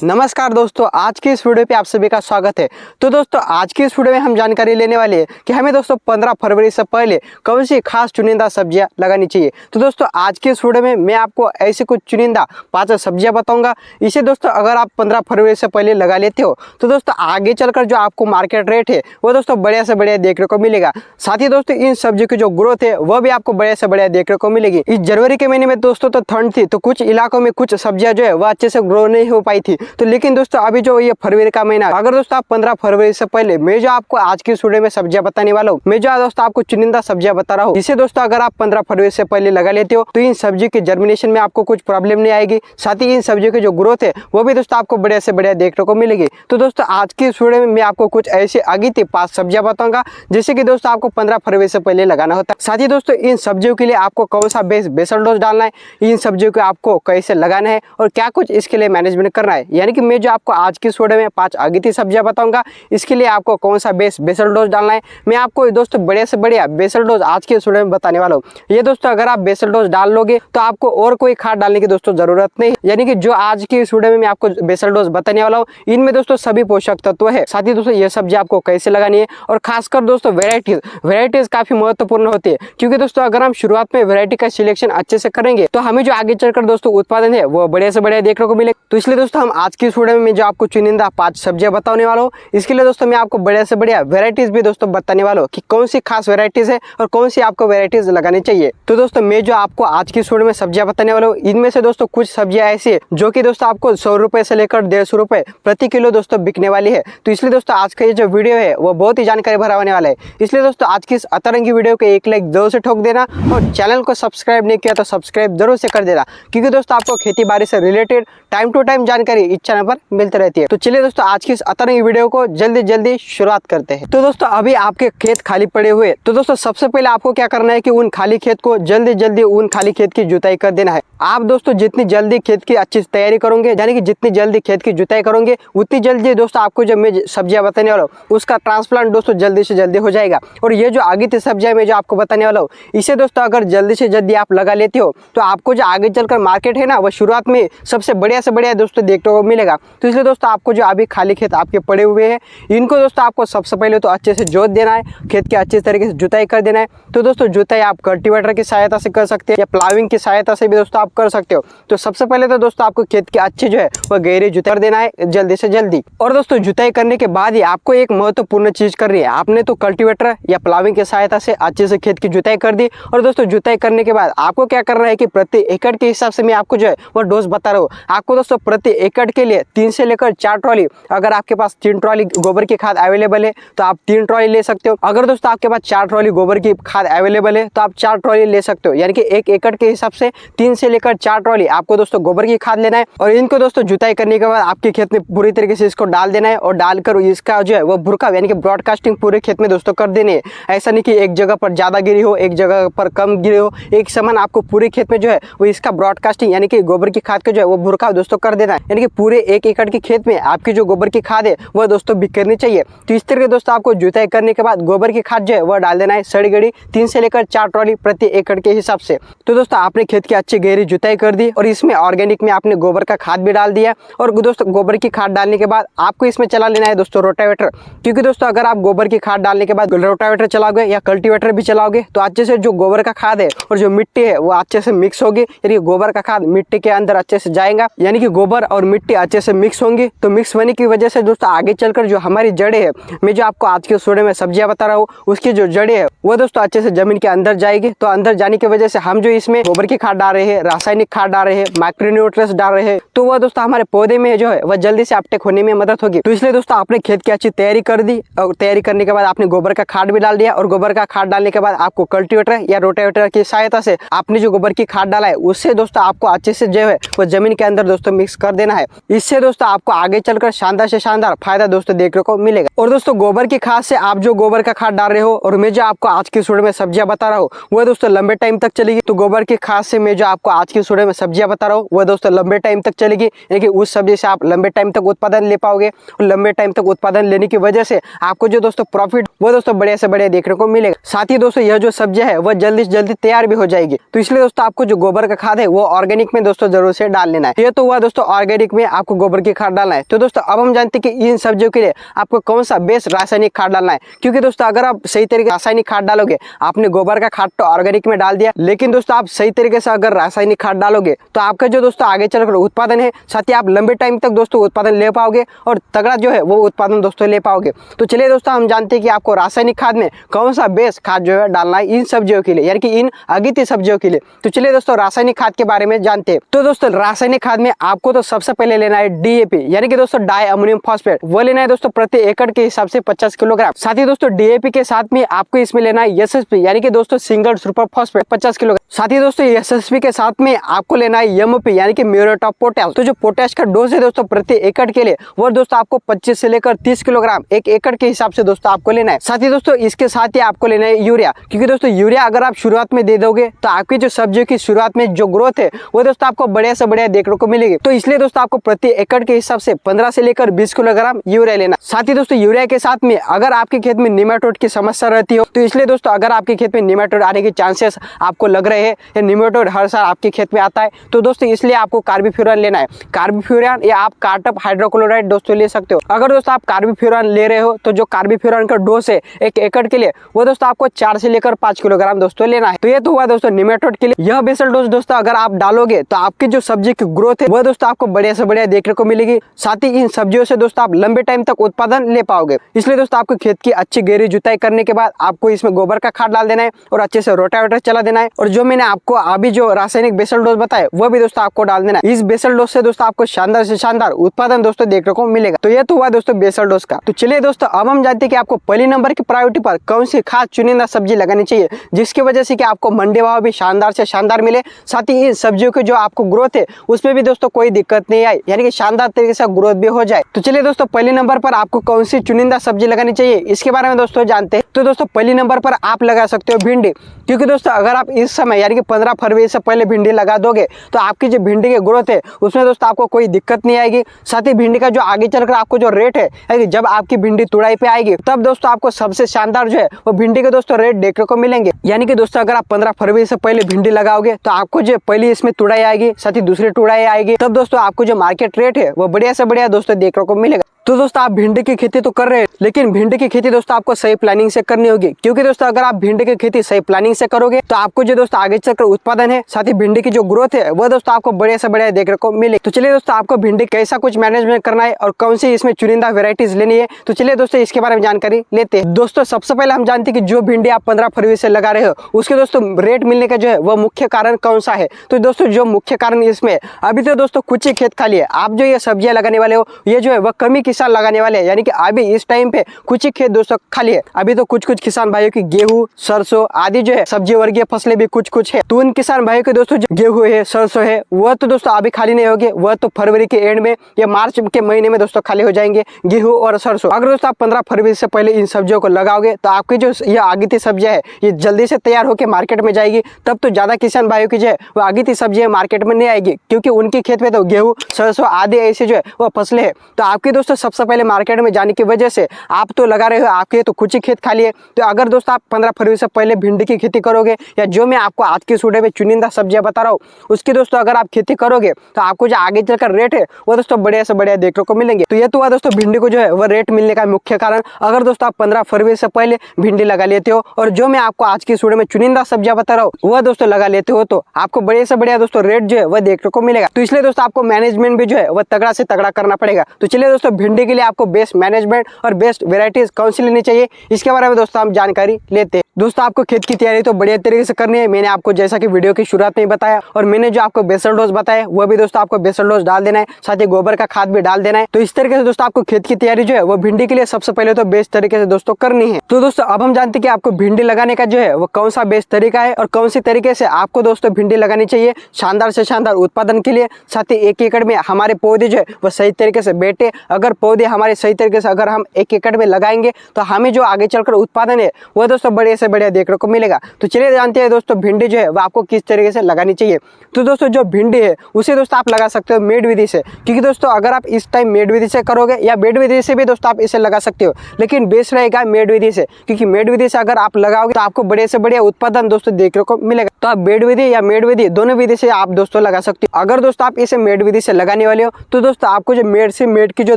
नमस्कार दोस्तों, आज की इस वीडियो पे आप सभी का स्वागत है। तो दोस्तों आज की इस वीडियो में हम जानकारी लेने वाले हैं कि हमें दोस्तों 15 फरवरी से पहले कौन सी खास चुनिंदा सब्जियां लगानी चाहिए। तो दोस्तों आज की इस वीडियो में मैं आपको ऐसी कुछ चुनिंदा 5 सब्जियां बताऊंगा। इसे दोस्तों अगर आप 15 फरवरी से पहले लगा लेते हो तो दोस्तों आगे चलकर जो आपको मार्केट रेट है वो दोस्तों बढ़िया से बढ़िया देखने को मिलेगा। साथ ही दोस्तों इन सब्जियों की जो ग्रोथ है वह भी आपको बढ़िया से बढ़िया देखने को मिलेगी। इस जनवरी के महीने में दोस्तों तो ठंड थी, तो कुछ इलाकों में कुछ सब्जियां जो है वह अच्छे से ग्रो नहीं हो पाई थी। तो लेकिन दोस्तों अभी जो ये फरवरी का महीना, अगर दोस्तों आप 15 फरवरी से पहले मैं जो आपको आज की वीडियो में सब्जियां बताने वाला हूँ, मैं जो दोस्तों आपको चुनिंदा सब्जियां बता रहा हूँ, इसे दोस्तों अगर आप 15 फरवरी से पहले लगा लेते हो तो इन सब्जियों के जर्मिनेशन में आपको कुछ प्रॉब्लम नहीं आएगी। साथ ही इन सब्जियों की जो ग्रोथ है वो भी दोस्तों आपको बढ़िया से बढ़िया देखने को मिलेगी। तो दोस्तों आज की वीडियो में मैं आपको कुछ ऐसी अगित 5 सब्जियां बताऊंगा जिससे कि दोस्तों आपको 15 फरवरी से पहले लगाना होता है। साथ ही दोस्तों इन सब्जियों के लिए आपको कौन सा बेसल डोज डालना है, इन सब्जियों को आपको कैसे लगाना है और क्या कुछ इसके लिए मैनेजमेंट करना है। यानी कि मैं जो आपको आज की वीडियो में 5 अगिती सब्जियां बताऊंगा, इसके लिए आपको कौन सा बेसल डोज डालना है, मैं आपको दोस्तों बढ़िया से बढ़िया बेसल डोज आज की वीडियो में बताने वाला हूँ। ये दोस्तों अगर आप बेसल डोज डाल लोगे तो आपको और कोई खाद डालने की दोस्तों जरूरत नहीं। यानी कि जो आज की इस वीडियो में मैं आपको बेसल डोज बताने वाला हूँ इनमें दोस्तों सभी पोषक तत्व है। साथ ही दोस्तों ये सब्जी आपको कैसे लगानी है और खासकर दोस्तों वेराइटीज काफी महत्वपूर्ण होती है, क्योंकि दोस्तों अगर हम शुरुआत में वेराइटी का सिलेक्शन अच्छे से करेंगे तो हमें जो आगे चलकर दोस्तों उत्पादन है वो बढ़िया से बढ़िया देखने को मिले। तो इसलिए दोस्तों हम आज की इस वीडियो में जो आपको चुनिंदा 5 सब्जियां बताने वाला हूँ, इसके लिए दोस्तों मैं आपको बढ़िया से बढ़िया वेराइटीज भी दोस्तों बताने वाला हूँ कि कौन सी खास वेराइटीज है और कौन सी आपको वेराइटीज लगानी चाहिए। तो दोस्तों मैं जो आपको आज की वीडियो में सब्जियां बताने वाला हूँ, इनमें से दोस्तों कुछ सब्जियां ऐसी है जो कि दोस्तों आपको 100 रुपए से लेकर 150 रुपए प्रति किलो दोस्तों बिकने वाली है। तो इसलिए दोस्तों आज का ये जो वीडियो है वो बहुत ही जानकारी भरा होने वाला है। इसलिए दोस्तों आज की इस अतरंगी वीडियो को एक लाइक जरूर से ठोक देना और चैनल को सब्सक्राइब नहीं किया तो सब्सक्राइब जरूर से कर देना, क्योंकि दोस्तों आपको खेती बाड़ी से रिलेटेड टाइम टू टाइम जानकारी इस चैनल पर मिलती रहती है। तो चलिए दोस्तों आज की इस अतरंगी वीडियो को जल्दी शुरुआत करते हैं। तो दोस्तों अभी आपके खेत खाली पड़े हुए, तो दोस्तों सबसे पहले आपको क्या करना है कि उन खाली खेत को जल्दी उन खाली खेत की जुताई कर देना है। आप दोस्तों जितनी जल्दी खेत की अच्छी तैयारी करोगे, यानी कि जितनी जल्दी खेत की जुताई करोगे उतनी जल्दी दोस्तों आपको जब मैं सब्जियां बताने वाला हूँ उसका ट्रांसप्लांट दोस्तों जल्दी से जल्दी हो जाएगा। और ये जो आगे की सब्जियां मैं जो आपको बताने वाला हूँ, इसे दोस्तों अगर जल्दी से जल्दी आप लगा लेते हो तो आपको जो आगे चलकर मार्केट है ना, वो शुरुआत में सबसे बढ़िया से बढ़िया दोस्तों देखने को मिलेगा। तो इसलिए दोस्तों आपको जो अभी खाली खेत आपके पड़े हुए हैं इनको दोस्तों आपको सबसे पहले तो अच्छे से जोत देना है, खेत के अच्छे तरीके से जुताई कर देना है। तो दोस्तों जुताई आप कल्टीवेटर की सहायता से कर सकते हैं या प्लाविंग की सहायता से भी दोस्तों आप कर सकते हो। तो सबसे पहले तो दोस्तों आपको खेत के अच्छे जो है वह गहरी जुताई कर देना है जल्दी से जल्दी। और दोस्तों जुताई करने के बाद ही आपको एक महत्वपूर्ण चीज करनी है। आपने तो कल्टीवेटर या प्लाविंग की सहायता से अच्छे से खेत की जुताई कर दी, और दोस्तों जुताई करने के बाद आपको क्या करना है कि प्रति एकड़ के हिसाब से मैं आपको जो है वह डोज बता रहा हूँ। आपको दोस्तों प्रति एकड़ के लिए 3 से लेकर 4 ट्रॉली, अगर आपके पास 3 ट्रॉली गोबर की खाद अवेलेबल है तो आप 3 ट्रॉली ले सकते हो। अगर दोस्तों आपके पास 4 ट्रॉली गोबर की खाद अवेलेबल है तो आप 4 ट्रॉली ले सकते हो। यानी कि 1 एकड़ के हिसाब से 3 से लेकर 4 ट्रॉली आपको दोस्तों गोबर की खाद लेना है, और इनको दोस्तों जुताई करने के बाद आपके खेत में पूरी तरीके से इसको डाल देना है, और डालकर इसका जो है वो भुरकाव यानी कि ब्रॉडकास्टिंग पूरे खेत में दोस्तों कर देनी है। ऐसा नहीं कि एक जगह पर ज्यादा गिरी हो, एक जगह पर कम गिरी हो, एक समान आपको पूरे खेत में जो है वो इसका ब्रॉडकास्टिंग यानी कि गोबर की खाद का जो है वो भुरकाव दोस्तों कर देना है। यानी कि पूरे 1 एकड़ के खेत में आपकी जो गोबर की खाद है वह दोस्तों बिखरनी चाहिए। तो इस तरह दोस्तों आपको जुताई करने के बाद गोबर की खाद जो है वह डाल देना है सड़ी गड़ी 3 से लेकर 4 ट्रॉली प्रति एकड़ के हिसाब से। तो दोस्तों आपने खेत की अच्छी गहरी जुताई कर दी और इसमें ऑर्गेनिक में आपने गोबर का खाद भी डाल दिया। और दोस्तों गोबर की खाद डालने के बाद आपको इसमें चला लेना है दोस्तों रोटावेटर, क्योंकि दोस्तों अगर आप गोबर की खाद डालने के बाद रोटावेटर चलाओगे या कल्टीवेटर भी चलाओगे तो अच्छे से जो गोबर का खाद है और जो मिट्टी है वो अच्छे से मिक्स होगी। यानी गोबर का खाद मिट्टी के अंदर अच्छे से जाएगा, यानी कि गोबर और मिट्टी अच्छे से मिक्स होंगी। तो मिक्स होने की वजह से दोस्तों आगे चलकर जो हमारी जड़ें है, मैं जो आपको आज के वीडियो में सब्जियां बता रहा हूँ, उसकी जो जड़ें है वो दोस्तों अच्छे से जमीन के अंदर जाएगी। तो अंदर जाने की वजह से हम जो इसमें गोबर की खाद डाल रहे हैं, रासायनिक खाद डाल रहे हैं, माइक्रोन्यूट्रिएंट्स डाल रहे हैं, तो वह दोस्तों हमारे पौधे में जो है वह जल्दी से अपटेक होने में मदद होगी। तो इसलिए दोस्तों आपने खेत की अच्छी तैयारी कर दी, और तैयारी करने के बाद आपने गोबर का खाद भी डाल दिया, और गोबर का खाद डालने के बाद आपको कल्टीवेटर या रोटावेटर की सहायता से आपने जो गोबर की खाद डाला है उससे दोस्तों आपको अच्छे से जो है वो जमीन के अंदर दोस्तों मिक्स कर देना है। इससे दोस्तों आपको आगे चलकर शानदार से शानदार फायदा दोस्तों देखने को मिलेगा। और दोस्तों गोबर की खाद से आप जो गोबर का खाद डाल रहे हो और मैं जो आपको आज की वीडियो में सब्जियां बता रहा हूँ वह दोस्तों लंबे टाइम तक चलेगी। तो गोबर की खाद से मैं जो आपको आज की वीडियो में सब्जियां बता रहा हूँ वह दोस्तों लंबे टाइम तक चलेगी, यानी कि उस सब्जी से आप लंबे टाइम तक उत्पादन ले पाओगे, और लंबे टाइम तक उत्पादन लेने की वजह से आपको जो दोस्तों प्रॉफिट वो दोस्तों बढ़िया से बढ़िया देखने को मिलेगा। साथ ही दोस्तों यह जो सब्जियां है वह जल्दी से जल्दी तैयार भी हो जाएगी। तो इसलिए दोस्तों आपको जो गोबर का खाद है वो ऑर्गेनिक में दोस्तों जरूर से डाल लेना है। ये तो हुआ दोस्तों ऑर्गेनिक में आपको गोबर की खाद डालना है। तो दोस्तों अब हम जानते हैं कि इन सब्जियों के लिए आपको कौन सा बेस्ट रासायनिक खाद डालना है, क्योंकि दोस्तों अगर आप सही तरीके से रासायनिक खाद डालोगे, आपने गोबर का खाद तो ऑर्गेनिक में डाल दिया, लेकिन दोस्तों आप सही तरीके से अगर रासायनिक खाद डालोगे तो आपका जो दोस्तों आगे चलकर उत्पादन है, साथ ही आप लंबे टाइम तक दोस्तों उत्पादन ले पाओगे और तगड़ा जो है वो उत्पादन दोस्तों ले पाओगे। तो चलिए दोस्तों हम जानते हैं कि आपको रासायनिक खाद में कौन सा बेस्ट खाद जो है डालना है इन सब्जियों के लिए, यानी कि इन अगिती सब्जियों के लिए। तो चलिए दोस्तों रासायनिक खाद के बारे में जानते हैं। तो दोस्तों रासायनिक खाद में आपको तो सबसे पहले लेना है डीएपी, यानी कि दोस्तों डाई अमोनियम फॉस्फेट, वो लेना है दोस्तों प्रति एकड़ के हिसाब से 50 किलोग्राम। साथ ही दोस्तों डीएपी के साथ में आपको इसमें लेना है एसएसपी, यानी कि दोस्तों सिंगल सुपर फॉस्फेट 50 किलोग्राम। साथ ही दोस्तों एसएसपी के साथ में आपको लेना है एमओपी, यानी कि म्यूरेट ऑफ पोटाश। तो जो पोटाश का डोज है दोस्तों प्रति एकड़ के लिए वो दोस्तों आपको 25 से लेकर 30 किलोग्राम एक एकड़ के हिसाब से दोस्तों आपको लेना है। साथ ही दोस्तों इसके साथ ही आपको लेना है यूरिया, क्योंकि दोस्तों यूरिया अगर आप शुरुआत में दे दोगे तो आपकी जो सब्जियों की शुरुआत में जो ग्रोथ है वो दोस्तों आपको बढ़िया से बढ़िया देखने को मिलेगी। तो इसलिए दोस्तों आपको प्रति एकड़ के हिसाब से 15 से लेकर 20 किलोग्राम यूरिया लेना। साथ ही दोस्तों यूरिया के साथ में अगर आपके खेत में निमेटोड की समस्या रहती हो, तो इसलिए दोस्तों अगर आपके खेत में निमेटोड आने के चांसेस आपको लग रहे हैं या निमेटोड हर साल आपके खेत में आता है, तो दोस्तों इसलिए आपको कार्बोफ्यूरॉन लेना है। कार्बोफ्यूरॉन या आप कार्टप हाइड्रोक्लोराइड दोस्तों ले सकते हो। अगर दोस्तों आप कार्बोफ्यूरॉन ले रहे हो तो जो कार्बोफ्यूरॉन का डोज है एक एकड़ के लिए वो दोस्तों आपको 4 से लेकर 5 किलोग्राम दोस्तों लेना है। तो ये तो हुआ दोस्तों निमेटोड के लिए। यह बेसल डोज दोस्तों अगर आप डालोगे तो आपकी जो सब्जी की ग्रोथ है वो दोस्तों आपको बढ़िया से बढ़िया देखने को मिलेगी। साथ ही इन सब्जियों से दोस्तों आप लंबे टाइम तक उत्पादन ले पाओगे। इसलिए दोस्तों आपको खेत की अच्छी गहरी जुताई करने के बाद आपको इसमें गोबर का खाद डाल देना है और अच्छे से रोटावेटर चला देना है। और जो मैंने आपको अभी जो रासायनिक बेसल डोज बताया वो भी दोस्तों आपको डाल देना है। इस बेसल डोज से दोस्तों आपको शानदार से शानदार उत्पादन दोस्तों देखने को मिलेगा। तो ये तो हुआ दोस्तों बेसल डोज का। तो चलिए दोस्तों अब हम जानते हैं कि आपको पहली नंबर की प्रायोरिटी पर कौन सी खास चुनिंदा सब्जी लगानी चाहिए, जिसकी वजह से कि आपको मंडी भाव भी शानदार से शानदार मिले, साथ ही इन सब्जियों की जो आपको ग्रोथ है उसमें भी दोस्तों कोई दिक्कत नहीं आई, यानी कि शानदार तरीके से ग्रोथ भी हो जाए। तो चलिए दोस्तों पहले नंबर पर आपको कौन सी चुनिंदा सब्जी लगानी चाहिए इसके बारे में दोस्तों जानते हैं। तो दोस्तों पहली नंबर पर आप लगा सकते हो भिंडी, क्योंकि दोस्तों अगर आप इस समय यानी कि 15 फरवरी से पहले भिंडी लगा दोगे तो आपकी जो भिंडी की ग्रोथ है उसमें दोस्तों आपको कोई दिक्कत नहीं आएगी। साथ ही भिंडी का जो आगे चलकर आपको जो रेट है जब आपकी भिंडी तुड़ाई पे आएगी तब दोस्तों आपको सबसे शानदार जो है वो भिंडी के दोस्तों रेट देखने को मिलेंगे। यानी कि दोस्तों अगर आप 15 फरवरी से पहले भिंडी लगाओगे तो आपको जो पहली इसमें तुड़ाई आएगी, साथ ही दूसरी तुड़ाई आएगी, तब दोस्तों आपको जो मार्केट रेट है वो बढ़िया से बढ़िया दोस्तों देखने को मिलेगा। तो दोस्तों आप भिंडी की खेती तो कर रहे हैं, लेकिन भिंडी की खेती दोस्तों आपको सही प्लानिंग से करनी होगी, क्योंकि दोस्तों अगर आप भिंडी की खेती सही प्लानिंग से करोगे तो आपको जो दोस्तों आगे चलकर उत्पादन है, साथ ही भिंडी की जो ग्रोथ है वो दोस्तों आपको बढ़िया से बढ़िया देखने को मिले। तो चलिए दोस्तों आपको भिंडी कैसा कुछ मैनेजमेंट करना है और कौन सी इसमें चुनिंदा वेराइटीज लेनी है, तो चलिए दोस्तों इसके बारे में जानकारी लेते हैं। दोस्तों सबसे पहले हम जानते हैं कि जो भिंडी आप 15 फरवरी से लगा रहे हो उसके दोस्तों रेट मिलने का जो है वो मुख्य कारण कौन सा है। तो दोस्तों जो मुख्य कारण इसमें अभी तो दोस्तों कुछ ही खेत खाली है, आप जो ये सब्जियां लगाने वाले हो ये जो है वह कम ही किसान लगाने वाले हैं, यानी कि अभी इस टाइम पे कुछ ही खेत दोस्तों खाली है। अभी तो कुछ किसान भाइयों की गेहूं सरसों आदि जो है सब्जी वर्गीय फसलें भी कुछ है। तो उन किसान भाइयों के दोस्तों जो गेहूं है सरसों है वह तो दोस्तों अभी खाली नहीं होंगे, वह तो फरवरी के एंड में या मार्च के महीने में दोस्तों खाली हो जाएंगे गेहूं और सरसों। अगर दोस्तों आप 15 फरवरी से पहले इन सब्जियों को लगाओगे तो आपकी जो ये आगीती सब्जियां है ये जल्दी से तैयार होकर मार्केट में जाएगी। तब तो ज्यादा किसान भाइयों की जो है वो आगीती सब्जियां मार्केट में नहीं आएगी, क्योंकि उनके खेत में तो गेहूं सरसों आदि ऐसे जो है वो फसलें है। तो आपके दोस्तों सबसे पहले मार्केट में जाने की वजह से आप तो लगा रहे हो, आपके तो कुछ ही खेत खाली है। तो अगर दोस्तों आप 15 फरवरी से पहले भिंडी की खेती करोगे या जो मैं आपको आज की वीडियो में चुनिंदा सब्जियां बता रहा हूँ उसकी दोस्तों अगर आप खेती करोगे तो आपको जो आगे चलकर रेट है वो दोस्तों बढ़िया से बढ़िया देखने को मिलेंगे। तो ये तो हुआ दोस्तों भिंडी को जो है वो रेट मिलने का मुख्य कारण। अगर दोस्तों आप 15 फरवरी से पहले भिंडी लगा लेते हो और जो मैं आपको आज की वीडियो में चुनिंदा सब्जियां बता रहा हूँ वह दोस्तों लगा लेते हो तो आपको बढ़िया से बढ़िया दोस्तों रेट जो है वह देखने को मिलेगा। तो इसलिए दोस्तों आपको मैनेजमेंट भी जो है वह तगड़ा से तगड़ा करना पड़ेगा। तो चलिए दोस्तों भिंडी के लिए आपको बेस्ट मैनेजमेंट और बेस्ट वेराइटीज कौन सी लेनी चाहिए इसके बारे में दोस्तों हम जानकारी लेते हैं। दोस्तों आपको खेत की तैयारी तो बढ़िया तरीके से करनी है। मैंने आपको जैसा कि वीडियो की शुरुआत में बताया और मैंने जो आपको बेसल डोज बताया वो भी दोस्तों आपको बेसल डोज डाल देना है, साथ ही गोबर का खाद भी डाल देना है। तो इस तरीके से दोस्तों आपको खेत की तैयारी जो है वो भिंडी के लिए सबसे पहले तो बेस्ट तरीके से दोस्तों करनी है। तो दोस्तों अब हम जानते हैं कि आपको भिंडी लगाने का जो है वो कौन सा बेस्ट तरीका है और कौन सी तरीके से आपको दोस्तों भिंडी लगानी चाहिए शानदार से शानदार उत्पादन के लिए। साथ ही 1 एकड़ में हमारे पौधे जो है वो सही तरीके से बैठे। अगर पौधे हमारे सही तरीके से अगर हम 1 एकड़ में लगाएंगे तो हमें जो आगे चलकर उत्पादन है वह दोस्तों बड़े से बढ़िया देखने को मिलेगा। तो चलिए जानते हैं दोस्तों भिंडी जो है वह आपको किस तरीके से लगानी चाहिए। तो दोस्तों जो भिंडी है उसे दोस्तों आप लगा सकते हो मेड विधि से, क्योंकि दोस्तों अगर आप इस टाइम मेड विधि से करोगे या बेड विधि से भी दोस्तों आप इसे लगा सकते हो, लेकिन बेस्ट रहेगा मेड विधि से, क्योंकि मेड विधि से अगर आप लगाओगे तो आपको बड़े से बढ़िया उत्पादन दोस्तों देखने को मिलेगा। तो आप बेड विधि या मेड विधि दोनों विधि से आप दोस्तों लगा सकते हो। अगर दोस्तों आप इसे मेड विधि से लगाने वाले हो तो दोस्तों आपको जो मेड से मेड की जो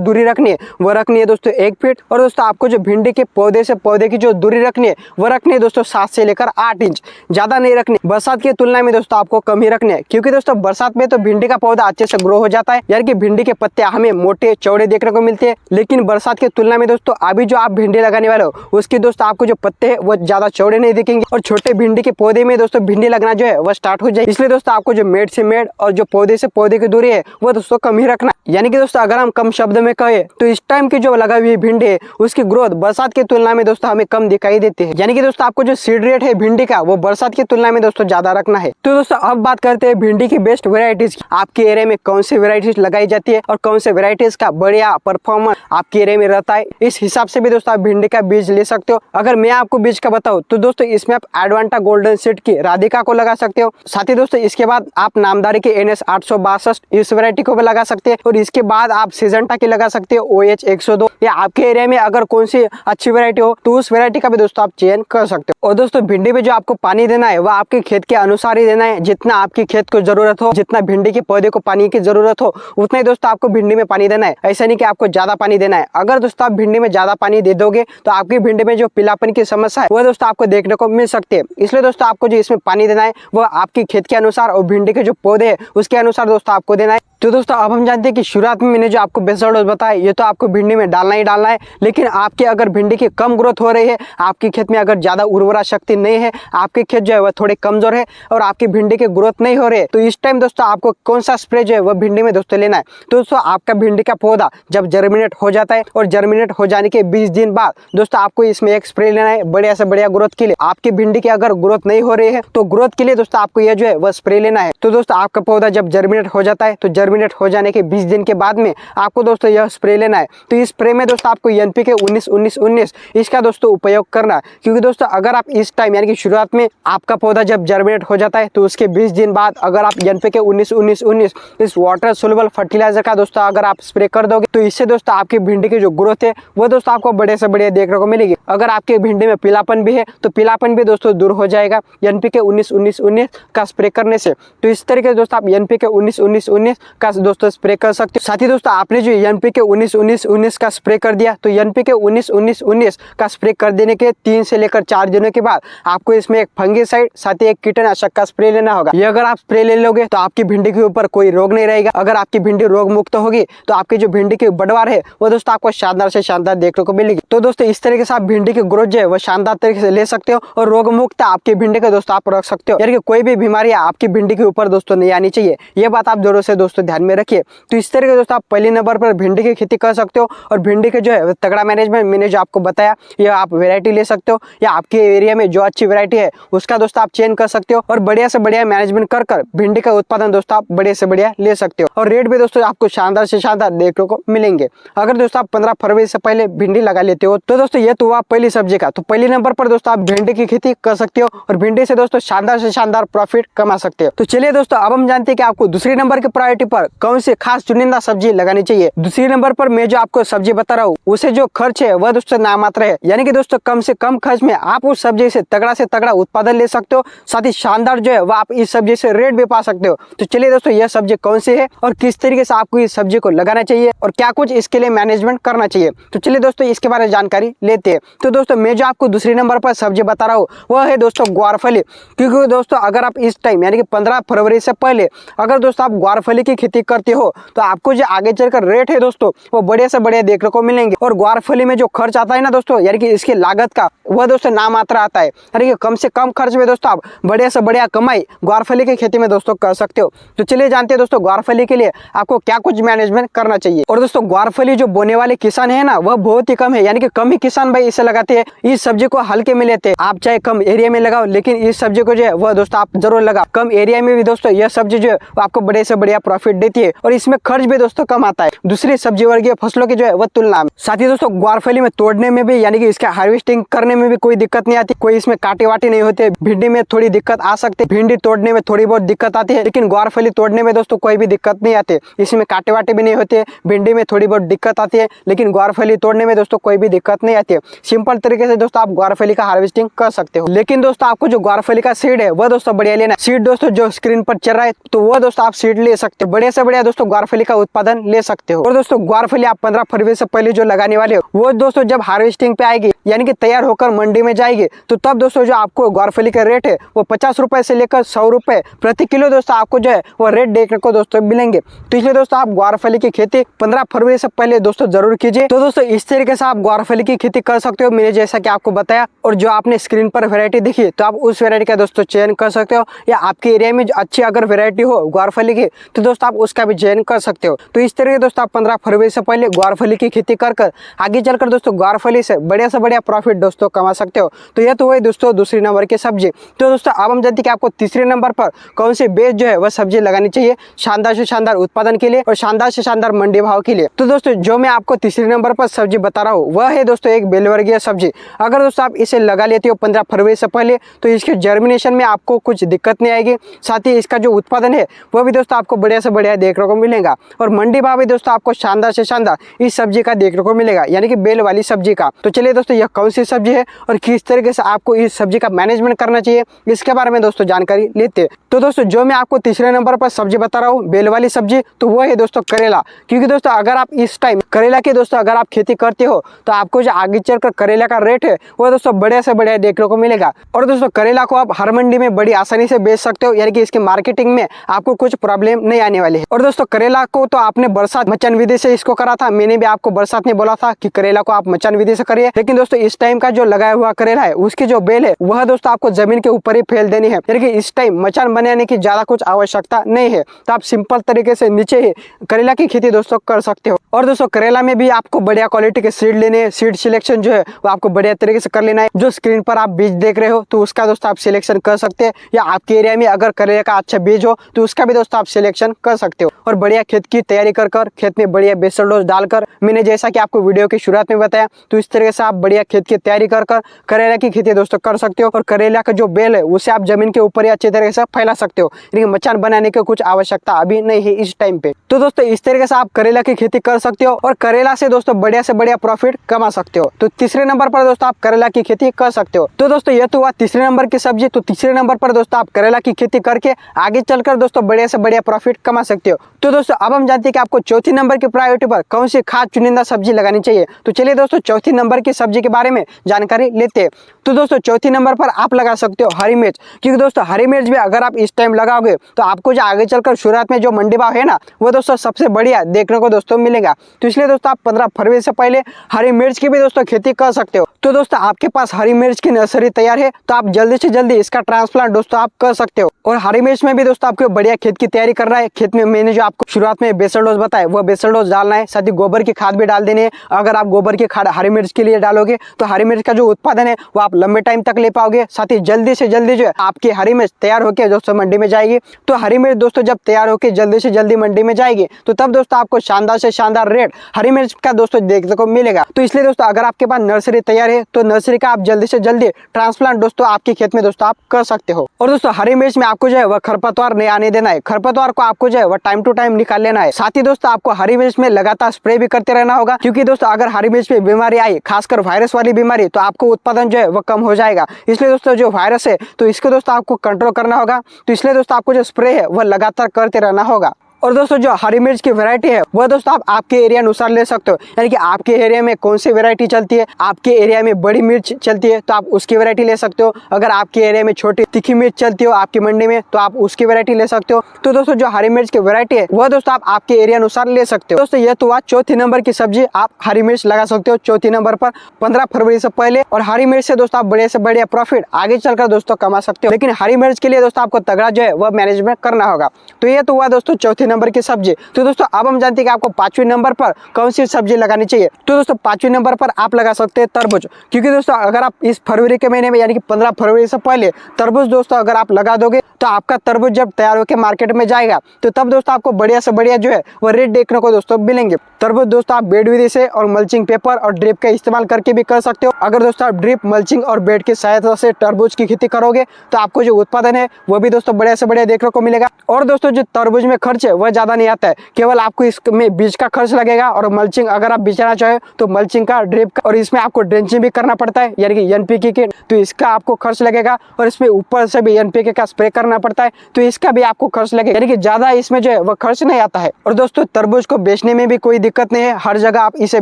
दूरी रखनी है वो रखनी है दोस्तों 1 फीट, और दोस्तों आपको जो भिंडी के पौधे से पौधे की जो दूरी रखनी है वो रखनी है दोस्तों 7 से लेकर 8 इंच, ज्यादा नहीं रखनी। बरसात की तुलना में दोस्तों आपको कम ही रखनी है, क्योंकि दोस्तों बरसात में तो भिंडी का पौधा अच्छे से ग्रो हो जाता है, यानी कि भिंडी के पत्ते हमें मोटे चौड़े देखने को मिलते हैं। लेकिन बरसात की तुलना में दोस्तों अभी जो आप भिंडी लगाने वाले हो उसकी दोस्तों आपको जो पत्ते है वो ज्यादा चौड़े नहीं दिखेंगे, और छोटे भिंडी के पौधे में दोस्तों भिंडी लगना जो है वो स्टार्ट हो जाए। इसलिए दोस्तों आपको जो मेड से मेड और जो पौधे से पौधे की दूरी है वो दोस्तों कम ही रखना। यानी कि दोस्तों अगर हम कम शब्द में कहे तो इस टाइम की जो लगा हुई भिंडी है उसकी ग्रोथ बरसात की तुलना में दोस्तों हमें कम दिखाई देती है। यानी कि दोस्तों आपको जो सीड रेट है भिंडी का वो बरसात की तुलना में दोस्तों ज्यादा रखना है। तो दोस्तों अब बात करते हैं भिंडी की बेस्ट वेराइटीज। आपके एरिया में कौन सी वेराइटीज लगाई जाती है और कौन से वेराइटीज का बढ़िया परफॉर्मेंस आपके एरिया में रहता है, इस हिसाब से भी दोस्तों आप भिंडी का बीज ले सकते हो। अगर मैं आपको बीज का बताऊं तो दोस्तों इसमें आप एडवांटा गोल्डन सीड की राधिका को लगा सकते हो। साथ ही दोस्तों इसके बाद आप नामदारी के NS 862 इस वेराइटी को भी लगा सकते हैं, और इसके बाद आप सिजेंटा की लगा सकते हो OH 102, या आपके एरिया में अगर कौन सी अच्छी वेराइटी हो तो उस वेराइटी का भी दोस्तों आप चयन कर सकते हो। और दोस्तों भिंडी में जो आपको पानी देना है वह आपके खेत के अनुसार ही देना है, जितना आपके खेत को जरूरत हो, जितना भिंडी के पौधे को पानी की जरूरत हो उतना ही दोस्तों आपको भिंडी में पानी देना है। ऐसा नहीं कि आपको ज्यादा पानी देना है। अगर दोस्तों आप भिंडी में ज्यादा पानी दे दोगे तो आपकी भिंडी में जो पीलापन की समस्या है वह दोस्तों आपको देखने को मिल सकती है। इसलिए दोस्तों आपको जो इसमें पानी देना है वह आपके खेत के अनुसार और भिंडी के जो पौधे है उसके अनुसार दोस्तों आपको देना है। तो दोस्तों अब हम जानते हैं कि शुरुआत में मैंने जो आपको बेसल डोज बताया ये तो आपको भिंडी में डालना ही डालना है, लेकिन आपके अगर भिंडी की कम ग्रोथ हो रही है, आपके खेत में अगर ज्यादा उर्वरा शक्ति नहीं है, आपके खेत जो है वह थोड़े कमजोर है और आपकी भिंडी की ग्रोथ नहीं हो रही है, तो इस टाइम दोस्तों आपको कौन सा स्प्रे जो है वह भिंडी में दोस्तों लेना है। तो दोस्तों आपका भिंडी का पौधा जब जर्मिनेट हो जाता है और जर्मिनेट हो जाने के 20 दिन बाद दोस्तों आपको इसमें एक स्प्रे लेना है बढ़िया से बढ़िया ग्रोथ के लिए। आपकी भिंडी की अगर ग्रोथ नहीं हो रही है तो ग्रोथ के लिए दोस्तों आपको यह जो है वह स्प्रे लेना है। तो दोस्तों आपका पौधा जब जर्मिनेट हो जाता है तो जर्मिनेट हो जाने के 20 दिन के बाद में आपको दोस्तों यह स्प्रे लेना है। तो इस स्प्रे में दोस्तों आपको NPK 19-19-19 इसका दोस्तों उपयोग करना है, क्योंकि दोस्तों अगर आप इस टाइम यानी कि शुरुआत में आपका पौधा जब जर्मिनेट हो जाता है तो उसके 20 दिन बाद अगर आप NPK 19-19-19 इस वाटर सोल्युबल फर्टिलाइजर का दोस्तों अगर आप स्प्रे कर दोगे तो इससे दोस्तों आपकी भिंडी की जो ग्रोथ है वो दोस्तों आपको बड़े से बड़े देखने को मिलेगी। अगर आपके भिंडी में पीलापन भी है तो पीलापन भी दोस्तों दूर हो जाएगा NPK 19-19-19 का स्प्रे करने से। तो इस तरीके से दोस्तों आप NPK 19-19-19 का दोस्तों स्प्रे कर सकते हो। साथ ही दोस्तों आपने जो NPK 19-19-19 का स्प्रे कर दिया तो NPK 19-19-19 का स्प्रे कर देने के 3 से लेकर 4 दिनों के बाद आपको इसमें एक फंगिसाइड साथ ही एक कीटनाशक का स्प्रे लेना होगा। ये अगर आप स्प्रे ले लोगे तो आपकी भिंडी के ऊपर कोई रोग नहीं रहेगा। अगर आपकी भिंडी रोग मुक्त होगी तो आपकी जो भिंडी की बढ़वार है वो दोस्तों आपको शानदार से शानदार देखने को मिलेगी। तो दोस्तों इस तरीके से आप भिंडी की ग्रोथ जो है वो शानदार तरीके से ले सकते हो और रोग मुक्त आपकी भिंडी को दोस्तों आप रख सकते हो, यानी कि कोई भी बीमारी आपकी भिंडी के ऊपर दोस्तों नहीं आनी चाहिए। ये बात आप जरूर से दोस्तों ध्यान में रखिए। तो इस तरीके से दोस्तों आप पहले नंबर पर भिंडी की खेती कर सकते हो, और भिंडी के जो है तगड़ा मैनेजमेंट मैंने जो आपको बताया ये आप वेराइटी ले सकते हो, या आपके एरिया में जो अच्छी वेराइटी है उसका दोस्तों आप चेंज कर सकते हो और बढ़िया से बढ़िया मैनेजमेंट कर भिंडी का उत्पादन दोस्तों आप बढ़िया से बढ़िया ले सकते हो, और रेट भी दोस्तों आपको शानदार से शानदार देखने को मिलेंगे। अगर दोस्तों आप 15 फरवरी से पहले भिंडी लगा लेते हो तो दोस्तों ये तो हुआ पहली सब्जी का। तो पहले नंबर पर दोस्तों आप भिंडी की खेती कर सकते हो और भिंडी से दोस्तों शानदार से शानदार प्रॉफिट कमा सकते हो। तो चलिए दोस्तों अब हम जानते हैं कि आपको दूसरी नंबर की प्रायोरिटी पर कौन सी खास चुनिंदा सब्जी लगानी चाहिए। दूसरी नंबर पर मैं जो आपको सब्जी बता रहा हूँ उसे जो खर्च है वह दोस्तों नामात्र है, यानी कि दोस्तों कम से कम खर्च में आप उस सब्जी से तगड़ा उत्पादन ले सकते हो, साथ ही शानदार जो है वह आप इस सब्जी से रेट भी पा सकते हो। तो चलिए दोस्तों यह सब्जी कौन सी है और किस तरीके से आपको इस सब्जी को लगाना चाहिए और क्या कुछ इसके लिए मैनेजमेंट करना चाहिए, तो चलिए दोस्तों इसके बारे में जानकारी लेते हैं। तो दोस्तों मैं जो आपको दूसरी नंबर पर सब्जी बता रहा हूँ वह है दोस्तों ग्वारफली, क्योंकि दोस्तों अगर आप इस टाइम यानी कि 15 फरवरी से पहले अगर दोस्तों आप ग्वारफली की खेती करते हो तो आपको जो आगे चलकर रेट है दोस्तों वो बढ़िया से बढ़िया देखने को मिलेंगे। और ग्वारफली में जो खर्च आता है ना दोस्तों, यानी कि इसकी लागत का वह दोस्तों नामात्र आता है, यानी कि कम से कम खर्च में दोस्तों आप बढ़िया से बढ़िया कमाई ग्वारफली की खेती में दोस्तों कर सकते हो। तो चलिए जानते हैं दोस्तों ग्वारफली के लिए आपको क्या कुछ मैनेजमेंट करना चाहिए। और दोस्तों ग्वारफली जो बोने वाले किसान है ना वह बहुत ही कम है, यानी कि कम ही किसान भाई इसे लगाते हैं। इस सब्जी को हल्के में लेते हैं, आप चाहे कम एरिया में लगाओ लेकिन इस सब्जी को जो है वह दोस्तों आप जरूर लगाओ। कम एरिया में भी दोस्तों यह सब्जी जो है आपको बड़े से बढ़िया प्रॉफिट देती है और इसमें खर्च भी दोस्तों कम आता है दूसरी सब्जी वर्गीय फसलों की जो है वह तुलना में। साथ ही दोस्तों ग्वारफली में तोड़ने में भी यानी कि इसका हार्वेस्टिंग करने में भी कोई दिक्कत नहीं आती, कोई इसमें कांटे वाटे नहीं होते। भिंडी में थोड़ी दिक्कत आ सकती है, भिंडी तोड़ने में थोड़ी बहुत दिक्कत आती है, लेकिन ग्वारफली तोड़ने में दोस्तों कोई भी दिक्कत नहीं आती, इसमें कांटे वाटे भी नहीं होते। भिंडी में थोड़ी बहुत दिक्कत आती है लेकिन ग्वारफली तोड़ने में दोस्तों कोई भी दिक्कत नहीं आती है। सिंपल तरीके से दोस्तों आप ग्वारफली का हार्वेस्टिंग कर सकते हो। लेकिन दोस्तों आपको जो ग्वारफली का सीड है वह दोस्तों बढ़िया लेना। सीड दोस्तों जो स्क्रीन पर चल रहा है तो वो दोस्तों आप सीड ले सकते हो, बढ़िया से बढ़िया दोस्तों ग्वारफली का उत्पादन ले सकते हो। और दोस्तों ग्वारफली आप 15 फरवरी से पहले जो लगाने वाले हो वो दोस्तों जब हार्वेस्टिंग पे आएगी यानी कि तैयार होकर मंडी में जाएगी तो तब दोस्तों जो आपको ग्वारफली का रेट है वो 50 रुपए से लेकर 100 रुपए प्रति किलो दोस्तों आपको जो है वो रेट देखने को दोस्तों मिलेंगे। तो इसलिए दोस्तों आप ग्वारफली की खेती 15 फरवरी से पहले दोस्तों जरूर कीजिए। तो दोस्तों इस तरीके से आप ग्वारफली की खेती कर सकते हो मैंने जैसा कि आपको बताया। और जो आपने स्क्रीन पर वैरायटी देखी तो आप उस वैरायटी का दोस्तों चयन कर सकते हो, या आपके एरिया में जो अच्छी अगर वैरायटी हो ग्वारफली की तो दोस्तों आप उसका भी चयन कर सकते हो। तो इस तरीके दोस्तों आप 15 फरवरी से पहले ग्वारफली की खेती कर आगे चलकर दोस्तों ग्वारफली से बढ़िया प्रॉफिट दोस्तों कमा सकते हो। तो यह तो वही दोस्तों दूसरी नंबर की सब्जी। तो दोस्तों अब हम जानते हैं कि आपको तीसरे नंबर पर कौन सी बेच जो है वह सब्जी लगानी चाहिए शानदार से शानदार उत्पादन के लिए और शानदार से शानदार मंडी भाव के लिए। तो दोस्तों जो मैं आपको तीसरे नंबर पर सब्जी बता रहा हूँ वह है दोस्तों एक बेलवर्गीय सब्जी। अगर दोस्तों आप इसे लगा लेते हो 15 फरवरी से पहले तो इसके जर्मिनेशन में आपको कुछ दिक्कत नहीं आएगी, साथ ही इसका जो उत्पादन है वह भी दोस्तों आपको बढ़िया से बढ़िया देखने को मिलेगा और मंडी भाव भी दोस्तों आपको शानदार से शानदार इस सब्जी का देखने को मिलेगा, यानी कि बेल वाली सब्जी का। तो चलिए दोस्तों यह कौन सी सब्जी है और किस तरीके से आपको इस सब्जी का मैनेजमेंट करना चाहिए इसके बारे में दोस्तों जानकारी लेते हैं। तो दोस्तों जो मैं आपको तीसरे नंबर पर सब्जी बता रहा हूँ बेल वाली सब्जी तो वो है दोस्तों करेला। क्योंकि दोस्तों अगर आप इस टाइम करेला की दोस्तों अगर आप खेती करते हो तो आपको जो आगे चलकर करेला का रेट है वो दोस्तों बढ़िया से बढ़िया देखने को मिलेगा। और दोस्तों करेला को आप हर मंडी में बड़ी आसानी से बेच सकते हो, यानी कि इसकी मार्केटिंग में आपको कुछ प्रॉब्लम नहीं आने वाली है। और दोस्तों करेला को तो आपने बरसात मचान विधि से इसको करा था, मैंने भी आपको बरसात में बोला था कि करेला को आप मचान विधि से करिए, लेकिन दोस्तों इस टाइम का जो लगाया हुआ करेला है उसकी जो बेल है वह दोस्तों आपको जमीन के ऊपर ही फैल देनी है, यानी कि इस टाइम मचान बनाने की ज्यादा कुछ आवश्यकता नहीं है। तो आप सिंपल तरीके से नीचे ही करेला की खेती दोस्तों कर सकते हो। और दोस्तों करेला में भी आपको बढ़िया क्वालिटी के सीड लेने हैं, सीड सिलेक्शन जो है वो आपको बढ़िया तरीके से कर लेना है। जो स्क्रीन पर आप बीज देख रहे हो तो उसका दोस्तों आप सिलेक्शन कर सकते हैं, या आपके एरिया में अगर करेला का अच्छा बीज हो तो उसका भी दोस्तों आप सिलेक्शन कर सकते हो। और बढ़िया खेत की तैयारी कर खेत में बढ़िया बेसल डोज डालकर मैंने जैसा कि आपको वीडियो की शुरुआत में बताया तो इस तरीके से आप बढ़िया खेत की तैयारी कर करेला की खेती दोस्तों कर सकते हो। और करेला का जो बेल है उसे आप जमीन के ऊपर ही अच्छी तरीके से फैला सकते हो, लेकिन मचान बनाने की कुछ आवश्यकता अभी नहीं है इस टाइम पे। तो दोस्तों इस तरीके से आप करेला की खेती कर सकते हो और करेला से दोस्तों बढ़िया से बढ़िया प्रॉफिट कमा सकते हो। तो तीसरे नंबर पर दोस्तों आप करेला की खेती कर सकते हो। तो दोस्तों यह तो हुआ तीसरे नंबर की सब्जी। तो तीसरे नंबर पर दोस्तों आप करेला की खेती करके आगे चलकर दोस्तों बढ़िया से बढ़िया प्रॉफिट कमा सकते हो। तो दोस्तों अब हम जानते हैं कि आपको चौथी नंबर की प्रायोरिटी पर कौन सी खास चुनिंदा सब्जी लगानी चाहिए। तो चलिए दोस्तों चौथी नंबर की सब्जी के बारे में जानकारी लेते हैं। तो दोस्तों चौथी नंबर पर आप लगा सकते हो हरी मिर्च, क्योंकि दोस्तों हरी मिर्च भी अगर आप इस टाइम लगाओगे तो आपको जो आगे चलकर शुरुआत में जो मंडी भाव है ना वो दोस्तों सबसे बढ़िया देखने को दोस्तों मिलेगा। तो इसलिए दोस्तों आप 15 फरवरी से पहले हरी मिर्च की भी दोस्तों खेती कर सकते हो। तो दोस्तों आपके पास हरी मिर्च की नर्सरी तैयार है तो आप जल्दी से जल्दी इसका ट्रांसप्लांट दोस्तों आप कर सकते हो। और हरी मिर्च में भी दोस्तों आपको बढ़िया खेत की तैयारी करना है। खेत में मैंने जो आपको शुरुआत में बेसल डोज बताया वो बेसल डोज डालना है, साथ ही गोबर की खाद भी डाल देनी है। अगर आप गोबर की खाद हरी मिर्च के लिए डालोगे तो हरी मिर्च का जो उत्पादन है वो आप लंबे टाइम तक ले पाओगे। साथ ही जल्दी से जल्दी जो है आपकी हरी मिर्च तैयार होकर दोस्तों मंडी में जाएगी। तो हरी मिर्च दोस्तों जब तैयार होकर जल्दी से जल्दी मंडी में जाएगी तो तब दोस्तों आपको शानदार से शानदार रेट हरी मिर्च का दोस्तों देखने को मिलेगा। तो इसलिए दोस्तों अगर आपके पास नर्सरी तैयार है तो नर्सरी का आप जल्दी से जल्दी ट्रांसप्लांट दोस्तों आपके खेत में दोस्तों आप कर सकते हो। और दोस्तों हरी मिर्च में आपको जो है वह खरपतवार नहीं आने देना है, खरपतवार को आपको जो है वह टाइम टू टाइम निकाल लेना है। साथ ही दोस्तों आपको हरी मिर्च में लगातार स्प्रे भी करते रहना होगा, क्योंकि दोस्तों अगर हरी मिर्च में बीमारी आई, खासकर वायरस वाली बीमारी, तो आपको उत्पादन जो है वह कम हो जाएगा। इसलिए दोस्तों जो वायरस है तो इसको दोस्तों आपको कंट्रोल करना होगा। तो इसलिए दोस्तों आपको जो स्प्रे है वह लगातार करते रहना होगा। और दोस्तों जो हरी मिर्च की वैरायटी है वह दोस्तों आप आपके एरिया अनुसार ले सकते हो, यानी कि आपके एरिया में कौन सी वैरायटी चलती है। आपके एरिया में बड़ी मिर्च चलती है तो आप उसकी वैरायटी ले सकते हो। अगर आपके एरिया में छोटी तीखी मिर्च चलती हो आपकी मंडी में तो आप उसकी वैरायटी ले सकते हो। तो दोस्तों जो हरी मिर्च की वैरायटी है वह दोस्तों आप आपके एरिया अनुसार ले सकते हो। दोस्तों यह तो हुआ चौथी नंबर की सब्जी, आप हरी मिर्च लगा सकते हो चौथी नंबर पर 15 फरवरी से पहले। और हरी मिर्च से दोस्तों आप बड़े से बड़े प्रॉफिट आगे चलकर दोस्तों कमा सकते हो, लेकिन हरी मिर्च के लिए दोस्तों आपको तगड़ा जो है वह मैनेजमेंट करना होगा। तो ये तो हुआ दोस्तों चौथी नंबर की सब्जी। तो दोस्तों अब हम जानते हैं कि आपको 5वें नंबर पर कौन सी सब्जी लगानी चाहिए। तो दोस्तों 5वें नंबर पर आप लगा सकते हैं तरबूज, क्योंकि दोस्तों अगर आप इस फरवरी के महीने में यानी कि 15 फरवरी से पहले तरबूज दोस्तों अगर आप लगा दोगे तो आपका तरबूज जब तैयार होकर मार्केट में जाएगा तो तब दोस्तों आपको बढ़िया से बढ़िया जो है वो रेट देखने को दोस्तों मिलेंगे। तरबूज दोस्तों आप बेड विधि से और मल्चिंग पेपर और ड्रिप का इस्तेमाल करके भी कर सकते हो। अगर दोस्तों आप ड्रिप, मल्चिंग और बेड की सहायता से तरबूज की खेती करोगे तो आपको जो उत्पादन है वो भी दोस्तों बढ़िया से बढ़िया देखने को मिलेगा। और दोस्तों जो तरबूज में खर्च है वह ज्यादा नहीं आता है, केवल आपको इसमें बीज का खर्च लगेगा और मल्चिंग अगर आप बिछाना चाहे तो मल्चिंग का, ड्रिप का, और इसमें आपको ड्रेंचिंग भी करना पड़ता है यानी कि एनपीके के, तो इसका आपको खर्च लगेगा। और इसमें ऊपर से भी एनपीके का स्प्रे करना पड़ता है तो इसका भी आपको खर्च लगेगा, यानी कि ज्यादा इसमें जो है वह खर्च नहीं आता है। और दोस्तों तरबूज को बेचने में भी कोई दिक्कत नहीं है, हर जगह आप इसे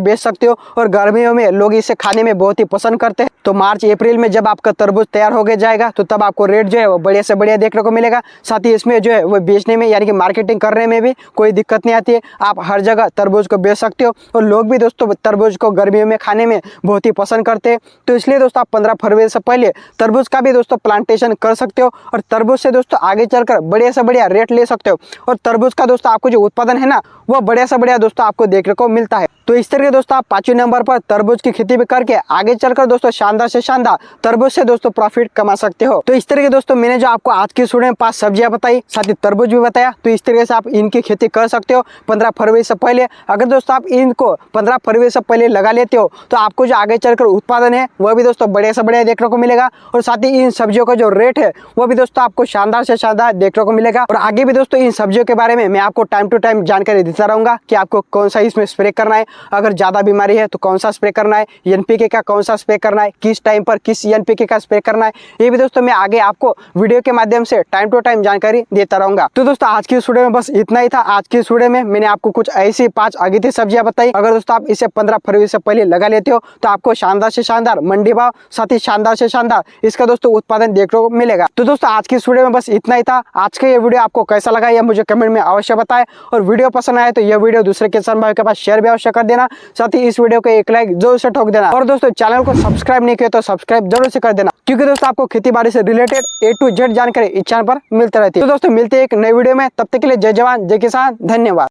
बेच सकते हो और गर्मियों में लोग इसे खाने में बहुत ही पसंद करते हैं। तो मार्च अप्रैल में जब आपका तरबूज तैयार हो जाएगा तो तब आपको रेट जो है वो बढ़िया से बढ़िया देखने को मिलेगा। साथ ही इसमें जो है वो बेचने में यानी कि मार्केटिंग करने में भी कोई दिक्कत नहीं आती है, आप हर जगह तरबूज को बेच सकते हो। और लोग भी दोस्तों तरबूज को गर्मियों में खाने में बहुत ही पसंद करते हैं। तो इसलिए दोस्तों आप 15 फरवरी से पहले तरबूज का भी दोस्तों प्लांटेशन कर सकते हो और तरबूज से दोस्तों आगे चलकर बढ़िया से बढ़िया रेट ले सकते हो। और तरबूज का दोस्तों आपको जो उत्पादन है ना वह बढ़िया से बढ़िया दोस्तों आपको देखने को मिलता है। तो इस तरह दोस्तों आप 5वें नंबर पर तरबूज की खेती भी करके आगे चलकर दोस्तों शानदार से शानदार तरबूज से दोस्तों प्रॉफिट कमा सकते हो। तो इस तरह के दोस्तों मैंने जो आपको आज की वीडियो में 5 सब्जियां बताई, साथ ही तरबूज भी बताया, तो इस तरीके से आप इनकी खेती कर सकते हो 15 फरवरी से पहले। अगर दोस्तों आप इनको 15 फरवरी से पहले लगा लेते हो तो आपको जो आगे चलकर उत्पादन है वह भी दोस्तों बढ़िया से बढ़िया देखने को मिलेगा। और साथ ही इन सब्जियों का जो रेट है वह भी दोस्तों आपको शानदार से शानदार देखने को मिलेगा। और आगे भी दोस्तों इन सब्जियों के बारे में मैं आपको टाइम टू टाइम जानकारी देता रहूंगा कि आपको कौन सा इसमें स्प्रे करना है, अगर ज्यादा बीमारी है तो कौन सा स्प्रे करना है, एनपीके का कौन सा स्प्रे करना है, किस टाइम पर किस एनपीके का स्प्रे करना है, ये भी दोस्तों मैं आगे आपको वीडियो के माध्यम से टाइम टू टाइम जानकारी देता रहूंगा। तो दोस्तों आज की इस वीडियो में बस इतना ही था। आज की इस वीडियो में मैंने आपको कुछ ऐसी 5 अगिती सब्जियां बताई। अगर दोस्तों आप इसे 15 फरवरी से पहले लगा लेते हो तो आपको शानदार से शानदार मंडी भाव, साथ ही शानदार से शानदार इसका दोस्तों उत्पादन देखने को मिलेगा। तो दोस्तों आज की इस वीडियो में बस इतना ही था। आज का ये वीडियो आपको कैसा लगा यह मुझे कमेंट में अवश्य बताएं, और वीडियो पसंद आए तो यह वीडियो दूसरे किसान भाई के पास शेयर भी अवश्य कर देना। साथ ही इस वीडियो को एक लाइक जरूर से ठोक देना, और दोस्तों चैनल को सब्सक्राइब नहीं किया तो सब्सक्राइब जरूर से कर देना, क्योंकि दोस्तों आपको खेती बाड़ी से रिलेटेड A to Z जानकारी इस चैनल पर मिलती रहती है। तो दोस्तों मिलते हैं एक नई वीडियो में, तब तक के लिए जय जवान जय किसान, धन्यवाद।